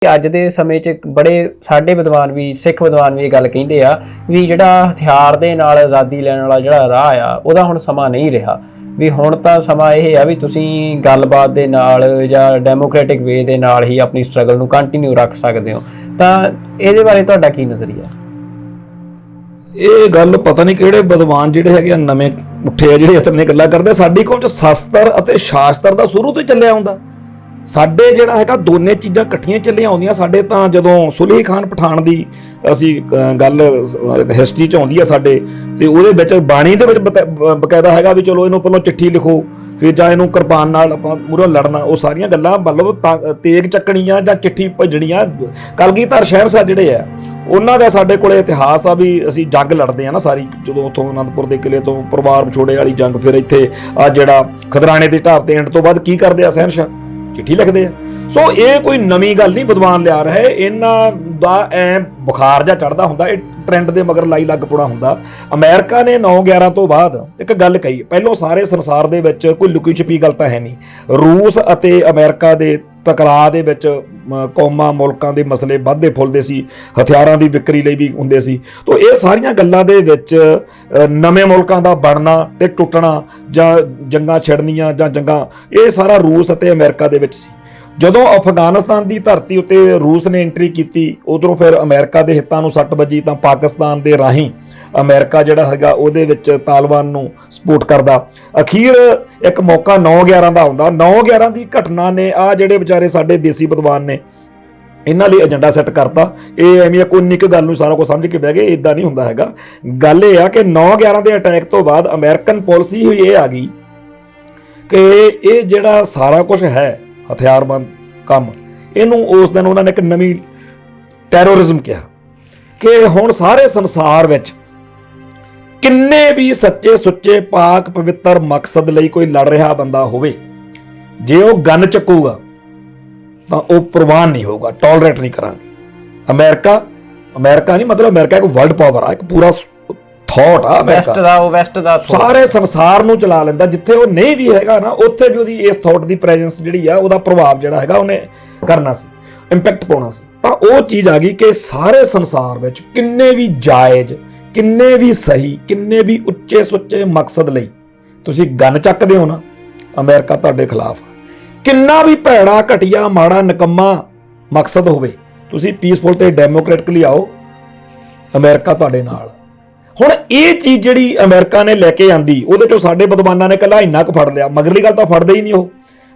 ਅੱਜ ਦੇ ਸਮੇਂ 'ਚ बड़े साडे विद्वान भी सिख विद्वान भी गल कहिंदे आ भी जिहड़ा हथियार दे नाल आज़ादी लैण वाला जिहड़ा राह आ उहदा हुण समां नहीं रहा भी हुण तां समां इह आ भी तुसीं गलबात दे नाल जां डेमोक्रेटिक वे दे नाल ही अपनी स्ट्रगल नूं कंटिन्यू रख सकदे हो तां इहदे बारे तुहाडा की नज़रिया? ਇਹ ਗੱਲ ਪਤਾ ਨਹੀਂ ਕਿਹੜੇ ਵਿਦਵਾਨ ਜਿਹੜੇ ਹੈਗੇ ਨਵੇਂ ਉੱਠੇ ਆ ਜਿਹੜੇ ਇਸ ਤਰ੍ਹਾਂ ਦੀਆਂ ਗੱਲਾਂ ਕਰਦੇ। ਸਾਡੀ ਕੌਮ 'ਚ ਸ਼ਾਸਤਰ ਅਤੇ ਸ਼ਾਸਤਰ ਦਾ ਸ਼ੁਰੂ ਤੋਂ ਹੀ ਚੱਲਿਆ ਆਉਂਦਾ। ਸਾਡੇ ਜਿਹੜਾ ਹੈਗਾ ਦੋਨੇ ਚੀਜ਼ਾਂ ਇਕੱਠੀਆਂ ਚੱਲੀਆਂ ਆਉਂਦੀਆਂ। ਸਾਡੇ ਤਾਂ ਜਦੋਂ ਸੁਲੇਹੀ ਖਾਨ ਪਠਾਨ ਦੀ ਅਸੀਂ ਗੱਲ ਹਿਸਟਰੀ 'ਚ ਆਉਂਦੀ ਆ ਸਾਡੇ, ਤੇ ਉਹਦੇ ਵਿੱਚ ਬਾਣੀ ਦੇ ਵਿੱਚ ਬਕਾਇਦਾ ਹੈਗਾ ਵੀ ਚਲੋ ਇਹਨੂੰ ਪਹਿਲਾਂ ਚਿੱਠੀ ਲਿਖੋ, ਫਿਰ ਜਾਂ ਇਹਨੂੰ ਕਿਰਪਾਨ ਨਾਲ ਆਪਾਂ ਮੂਹਰੋਂ ਲੜਨਾ। ਉਹ ਸਾਰੀਆਂ ਗੱਲਾਂ ਮਤਲਬ ਤੇਗ ਚੱਕਣੀਆਂ ਜਾਂ ਚਿੱਠੀ ਭੇਜਣੀਆਂ। ਕਲਗੀਧਰ ਸ਼ਹਿਨशाह ਜਿਹੜੇ ਆ ਉਹਨਾਂ ਦਾ ਸਾਡੇ ਕੋਲੇ ਇਤਿਹਾਸ ਆ ਵੀ ਅਸੀਂ ਜੰਗ ਲੜਦੇ ਆ ਨਾ ਸਾਰੀ, ਜਦੋਂ ਉੱਥੋਂ ਅਨੰਦਪੁਰ ਦੇ ਕਿਲੇ ਤੋਂ ਪਰਿਵਾਰ ਵਿਛੋੜੇ ਵਾਲੀ ਜੰਗ, ਫਿਰ ਇੱਥੇ ਆ ਜਿਹੜਾ ਖਦਰਾਣੇ ਦੀ ਢਾਬ ਤੇ ਐਂਡ ਤੋਂ ਬਾਅਦ ਕੀ ਕਰਦੇ ਆ ਸ਼ਹਿਨशाह चिट्ठी लिखते हैं। सो ये कोई नवी गल नहीं विद्वान लिया रहे, इन्हां दा ऐ बुखार जा चढ़दा हुंदा, ट्रेंड दे मगर लाई लग पुणा हुंदा। अमेरिका ने 9/11 तो बाद एक गल कही, पहलों सारे संसार दे विच कोई लुकी छुपी गल तां है नहीं। रूस अते अमेरिका दे टकराਅ ਦੇ ਵਿੱਚ ਕੌਮਾਂ ਮੁਲਕਾਂ ਦੇ ਮਸਲੇ ਵੱਧਦੇ ਫੁੱਲਦੇ ਸੀ, ਹਥਿਆਰਾਂ ਦੀ ਵਿਕਰੀ ਲਈ ਵੀ ਹੁੰਦੇ ਸੀ। ਤਾਂ ਇਹ ਸਾਰੀਆਂ ਗੱਲਾਂ ਦੇ ਵਿੱਚ ਨਵੇਂ ਮੁਲਕਾਂ ਦਾ ਬਣਨਾ ਤੇ ਟੁੱਟਣਾ ਜਾਂ ਜੰਗਾਂ ਛਿੜਨੀਆਂ ਜਾਂ ਜੰਗਾਂ, ਇਹ ਸਾਰਾ ਰੂਸ ਅਤੇ ਅਮਰੀਕਾ ਦੇ ਵਿੱਚ ਸੀ। ਜਦੋਂ ਅਫਗਾਨਿਸਤਾਨ ਦੀ ਧਰਤੀ ਉੱਤੇ ਰੂਸ ਨੇ ਐਂਟਰੀ ਕੀਤੀ, ਉਧਰੋਂ ਫਿਰ ਅਮਰੀਕਾ ਦੇ ਹਿੱਤਾਂ ਨੂੰ ਸੱਟ ਵੱਜੀ ਤਾਂ ਪਾਕਿਸਤਾਨ ਦੇ ਰਾਹੀਂ ਅਮਰੀਕਾ ਜਿਹੜਾ ਹੈਗਾ ਉਹਦੇ ਵਿੱਚ ਤਾਲਿਬਾਨ ਨੂੰ ਸਪੋਰਟ ਕਰਦਾ। ਅਖੀਰ ਇੱਕ ਮੌਕਾ 9/11 ਦਾ ਆਉਂਦਾ। 9/11 ਦੀ ਘਟਨਾ ਨੇ ਆ ਜਿਹੜੇ ਵਿਚਾਰੇ ਸਾਡੇ ਦੇਸੀ ਵਿਦਵਾਨ ਨੇ ਇਹਨਾਂ ਲਈ ਏਜੰਡਾ ਸੈੱਟ ਕਰਤਾ। ਇਹ ਐਵੇਂ ਕੋਈ ਨਿੱਕ ਗੱਲ ਨੂੰ ਸਾਰਾ ਕੁਝ ਸਮਝ ਕੇ ਬਹਿ ਗਏ, ਇੱਦਾਂ ਨਹੀਂ ਹੁੰਦਾ ਹੈਗਾ। ਗੱਲ ਇਹ ਆ ਕਿ 9/11 ਦੇ ਅਟੈਕ ਤੋਂ ਬਾਅਦ ਅਮਰੀਕਨ ਪਾਲਿਸੀ ਹੋਈ ਇਹ ਆ ਗਈ ਕਿ ਇਹ ਜਿਹੜਾ ਸਾਰਾ ਕੁਝ ਹੈ ਹਥਿਆਰਬੰਦ ਕੰਮ, ਇਹਨੂੰ ਉਸ ਦਿਨ ਉਹਨਾਂ ਨੇ ਇੱਕ ਨਵੀਂ ਟੈਰੋਰਿਜ਼ਮ ਕਿਹਾ ਕਿ ਹੁਣ ਸਾਰੇ ਸੰਸਾਰ ਵਿੱਚ ਕਿੰਨੇ ਵੀ ਸੱਚੇ ਸੁੱਚੇ ਪਾਕ ਪਵਿੱਤਰ ਮਕਸਦ ਲਈ ਕੋਈ ਲੜ ਰਿਹਾ ਬੰਦਾ ਹੋਵੇ, ਜੇ ਉਹ ਗਨ ਚੱਕੂਗਾ ਤਾਂ ਉਹ ਪ੍ਰਵਾਨ ਨਹੀਂ ਹੋਊਗਾ, ਟੋਲਰੇਟ ਨਹੀਂ ਕਰਾਂਗੇ। ਅਮਰੀਕਾ ਨਹੀਂ, ਮਤਲਬ ਅਮਰੀਕਾ ਇੱਕ ਵਰਲਡ ਪਾਵਰ ਆ, ਇੱਕ ਪੂਰਾ ਥਾਟ ਆ ਵੈਸਟ ਦਾ ਸਾਰੇ ਸੰਸਾਰ ਨੂੰ ਚਲਾ ਲੈਂਦਾ। ਜਿੱਥੇ ਉਹ ਨਹੀਂ ਵੀ ਹੈਗਾ ਨਾ, ਉੱਥੇ ਵੀ ਉਹਦੀ ਇਸ ਥਾਟ ਦੀ ਪ੍ਰੈਜ਼ੈਂਸ ਜਿਹੜੀ ਆ, ਉਹਦਾ ਪ੍ਰਭਾਵ ਜਿਹੜਾ ਹੈਗਾ ਉਹਨੇ ਕਰਨਾ ਸੀ, ਇੰਪੈਕਟ ਪਾਉਣਾ ਸੀ। ਤਾਂ ਉਹ ਚੀਜ਼ ਆ ਗਈ ਕਿ ਸਾਰੇ ਸੰਸਾਰ ਵਿੱਚ ਕਿੰਨੇ ਵੀ ਜਾਇਜ਼, ਕਿੰਨੇ ਵੀ ਸਹੀ, ਕਿੰਨੇ ਵੀ ਉੱਚੇ ਸੁੱਚੇ ਮਕਸਦ ਲਈ ਤੁਸੀਂ ਗਨ ਚੱਕਦੇ ਹੋ ਨਾ, ਅਮਰੀਕਾ ਤੁਹਾਡੇ ਖਿਲਾਫ ਆ। ਕਿੰਨਾ ਵੀ ਭੈੜਾ ਘਟੀਆ ਮਾੜਾ ਨਿਕੰਮਾ ਮਕਸਦ ਹੋਵੇ, ਤੁਸੀਂ ਪੀਸਫੁਲ ਤੇ ਡੈਮੋਕ੍ਰੈਟਿਕਲੀ ਆਓ, ਅਮਰੀਕਾ ਤੁਹਾਡੇ ਨਾਲ। ਹੁਣ ਇਹ ਚੀਜ਼ ਜਿਹੜੀ ਅਮਰੀਕਾ ਨੇ ਲੈ ਕੇ ਆਂਦੀ, ਉਹਦੇ ਚੋਂ ਸਾਡੇ ਵਿਦਵਾਨਾਂ ਨੇ ਇਕੱਲਾ ਇੰਨਾ ਕੁ ਫੜ ਲਿਆ, ਮਗਰਲੀ ਗੱਲ ਤਾਂ ਫੜਦੇ ਹੀ ਨਹੀਂ ਉਹ।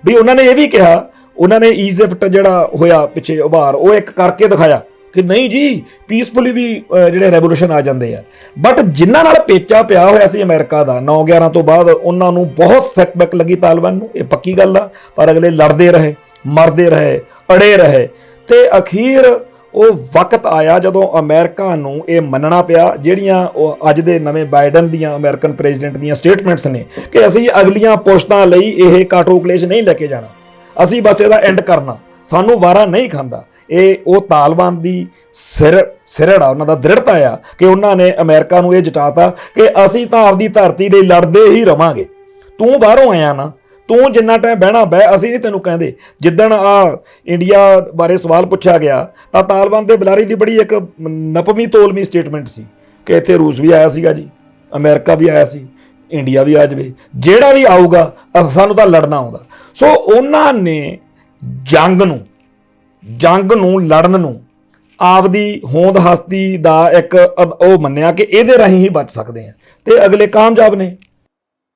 ਵੀ ਉਹਨਾਂ ਨੇ ਇਹ ਵੀ ਕਿਹਾ, ਉਹਨਾਂ ਨੇ ਈਜਿਪਟ ਜਿਹੜਾ ਹੋਇਆ ਪਿੱਛੇ ਉਭਾਰ, ਉਹ ਇੱਕ ਕਰਕੇ ਦਿਖਾਇਆ ਕਿ ਨਹੀਂ ਜੀ ਪੀਸਫੁਲੀ ਵੀ ਜਿਹੜੇ ਰੈਵੋਲੂਸ਼ਨ ਆ ਜਾਂਦੇ ਆ। ਬਟ ਜਿਨ੍ਹਾਂ ਨਾਲ ਪੇਚਾ ਪਿਆ ਹੋਇਆ ਸੀ ਅਮਰੀਕਾ ਦਾ 9/11 ਤੋਂ ਬਾਅਦ, ਉਹਨਾਂ ਨੂੰ ਬਹੁਤ ਸੈਟਬੈਕ ਲੱਗੀ ਤਾਲਿਬਾਨ ਨੂੰ, ਇਹ ਪੱਕੀ ਗੱਲ ਆ। ਪਰ ਅਗਲੇ ਲੜਦੇ ਰਹੇ, ਮਰਦੇ ਰਹੇ, ਅੜੇ ਰਹੇ, ਤੇ ਅਖੀਰ ਉਹ ਵਕਤ ਆਇਆ ਜਦੋਂ ਅਮਰੀਕਾ ਨੂੰ ਇਹ ਮੰਨਣਾ ਪਿਆ, ਜਿਹੜੀਆਂ ਉਹ ਅੱਜ ਦੇ ਨਵੇਂ ਬਾਈਡਨ ਦੀਆਂ ਅਮਰੀਕਨ ਪ੍ਰੈਜ਼ੀਡੈਂਟ ਦੀਆਂ ਸਟੇਟਮੈਂਟਸ ਨੇ ਕਿ ਅਸੀਂ ਅਗਲੀਆਂ ਪੁਸ਼ਤਾਂ ਲਈ ਇਹ ਕਾਟੋ ਕਲੇਸ਼ ਨਹੀਂ ਲੈ ਕੇ ਜਾਣਾ, ਅਸੀਂ ਬਸ ਇਹਦਾ ਐਂਡ ਕਰਨਾ, ਸਾਨੂੰ ਵਾਰਾ ਨਹੀਂ ਖਾਂਦਾ। ਇਹ ਉਹ ਤਾਲਿਬਾਨ ਦੀ ਸਿਰੜ ਆ, ਉਹਨਾਂ ਦਾ ਦ੍ਰਿੜਤਾ ਆ ਕਿ ਉਹਨਾਂ ਨੇ ਅਮਰੀਕਾ ਨੂੰ ਇਹ ਜਤਾਤਾ ਕਿ ਅਸੀਂ ਤਾਂ ਆਪਦੀ ਧਰਤੀ ਲਈ ਲੜਦੇ ਹੀ ਰਵਾਂਗੇ, ਤੂੰ ਬਾਹਰੋਂ ਆਇਆ ਨਾ, ਤੂੰ ਜਿੰਨਾ ਟਾਈਮ ਬਹਿਣਾ ਬਹਿ, ਅਸੀਂ ਨਹੀਂ ਤੈਨੂੰ ਕਹਿੰਦੇ। ਜਿੱਦਣ ਆ ਇੰਡੀਆ ਬਾਰੇ ਸਵਾਲ ਪੁੱਛਿਆ ਗਿਆ ਤਾਂ ਤਾਲਿਬਾਨ ਦੇ ਬੁਲਾਰੇ ਦੀ ਬੜੀ ਇੱਕ ਨਪਵੀਂ ਤੋਲਵੀਂ ਸਟੇਟਮੈਂਟ ਸੀ ਕਿ ਇੱਥੇ ਰੂਸ ਵੀ ਆਇਆ ਸੀਗਾ ਜੀ, ਅਮਰੀਕਾ ਵੀ ਆਇਆ ਸੀ, ਇੰਡੀਆ ਵੀ ਆ ਜਾਵੇ, ਜਿਹੜਾ ਵੀ ਆਊਗਾ ਸਾਨੂੰ ਤਾਂ ਲੜਨਾ ਆਉਂਦਾ। ਸੋ ਉਹਨਾਂ ਨੇ ਜੰਗ ਨੂੰ ਲੜਨ ਨੂੰ ਆਪਦੀ ਹੋਂਦ ਹਸਤੀ ਦਾ ਇੱਕ ਉਹ ਮੰਨਿਆ ਕਿ ਇਹਦੇ ਰਾਹੀਂ ਹੀ ਬਚ ਸਕਦੇ ਆ, ਤੇ ਅਗਲੇ ਕਾਮਯਾਬ ਨੇ।